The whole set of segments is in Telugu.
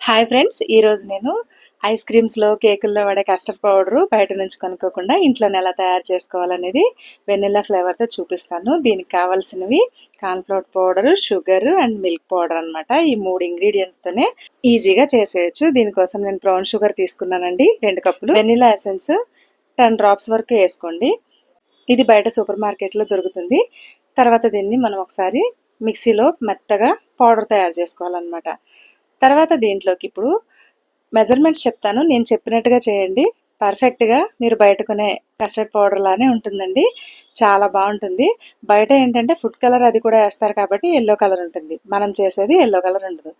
హాయ్ ఫ్రెండ్స్, ఈరోజు నేను ఐస్ క్రీమ్స్లో కేకుల్లో వాడే కస్టర్డ్ పౌడరు బయట నుంచి కొనుక్కోకుండా ఇంట్లోనే ఎలా తయారు చేసుకోవాలనేది వెనిల్లా ఫ్లేవర్తో చూపిస్తాను. దీనికి కావాల్సినవి cornflour powder, sugar and milk powder అనమాట. ఈ 3 ఇంగ్రీడియంట్స్తోనే ఈజీగా చేసేయచ్చు. దీనికోసం నేను బ్రౌన్ షుగర్ తీసుకున్నానండి, 2 కప్పులు. వెనిల్లా ఎసెన్స్ 10 డ్రాప్స్ వరకు వేసుకోండి. ఇది బయట సూపర్ మార్కెట్లో దొరుకుతుంది. తర్వాత దీన్ని మనం ఒకసారి మిక్సీలో మెత్తగా పౌడర్ తయారు చేసుకోవాలన్నమాట. తర్వాత దీంట్లోకి ఇప్పుడు మెజర్మెంట్స్ చెప్తాను, నేను చెప్పినట్టుగా చేయండి. పర్ఫెక్ట్గా మీరు బయట కొనే కస్టర్డ్ పౌడర్ లానే ఉంటుందండి, చాలా బాగుంటుంది. బయట ఏంటంటే ఫుడ్ కలర్ అది కూడా వేస్తారు కాబట్టి ఎల్లో కలర్ ఉంటుంది, మనం చేసేది ఎల్లో కలర్ ఉండదు.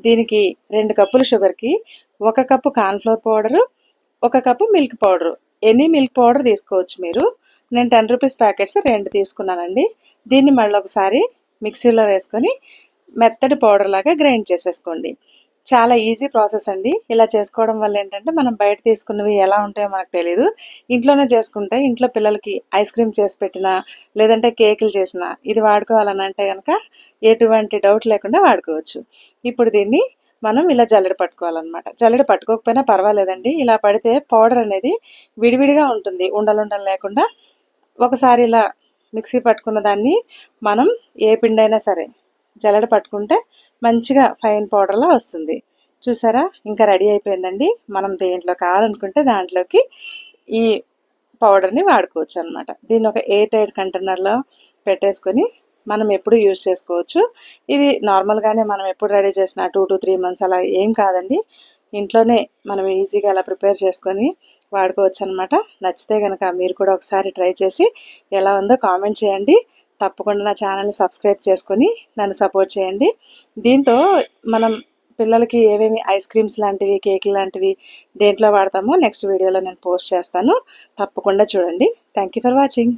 దీనికి 2 కప్పులు షుగర్కి 1 cup cornflour powder, 1 cup milk powder. Any milk powder తీసుకోవచ్చు మీరు. నేను 10 రూపీస్ ప్యాకెట్స్ 2 తీసుకున్నానండి. దీన్ని మళ్ళీ ఒకసారి మిక్సీలో వేసుకొని మెత్తటి పౌడర్ లాగా గ్రైండ్ చేసేసుకోండి. చాలా ఈజీ ప్రాసెస్ అండి. ఇలా చేసుకోవడం వల్ల ఏంటంటే మనం బయట తీసుకున్నవి ఎలా ఉంటాయో మనకు తెలియదు. ఇంట్లోనే చేసుకుంటే ఇంట్లో పిల్లలకి ఐస్ క్రీమ్ చేసి పెట్టినా లేదంటే కేకులు చేసినా ఇది వాడుకోవాలని అంటే కనుక ఎటువంటి డౌట్ లేకుండా వాడుకోవచ్చు. ఇప్పుడు దీన్ని మనం ఇలా జల్లెడ పట్టుకోవాలన్నమాట. జల్లెడ పట్టుకోకపోయినా పర్వాలేదండి, ఇలా పడితే పౌడర్ అనేది విడివిడిగా ఉంటుంది, ఉండలుండలు లేకుండా. ఒకసారి ఇలా మిక్సీ పట్టుకున్న దాన్ని మనం ఏ పిండైనా సరే జల్లెడ పట్టుకుంటే మంచిగా ఫైన్ పౌడర్లా వస్తుంది. చూసారా, ఇంకా రెడీ అయిపోయిందండి. మనం దేంట్లో కావాలనుకుంటే దాంట్లోకి ఈ పౌడర్ని వాడుకోవచ్చు అనమాట. దీన్ని ఒక ఎయిర్ టైట్ కంటైనర్లో పెట్టేసుకొని మనం ఎప్పుడు యూజ్ చేసుకోవచ్చు. ఇది నార్మల్గానే మనం ఎప్పుడు రెడీ చేసిన 2 to 3 months అలా ఏం కాదండి. ఇంట్లోనే మనం ఈజీగా అలా ప్రిపేర్ చేసుకొని వాడుకోవచ్చు అనమాట. నచ్చితే కనుక మీరు కూడా ఒకసారి ట్రై చేసి ఎలా ఉందో కామెంట్ చేయండి. తప్పకుండా నా ఛానల్ని సబ్స్క్రైబ్ చేసుకొని నన్ను సపోర్ట్ చేయండి. దీంతో మనం పిల్లలకి ఏమేమి ఐస్ క్రీమ్స్ లాంటివి, కేకులు లాంటివి దేంట్లో వాడతామో నెక్స్ట్ వీడియోలో నేను పోస్ట్ చేస్తాను. తప్పకుండా చూడండి. Thank you for watching.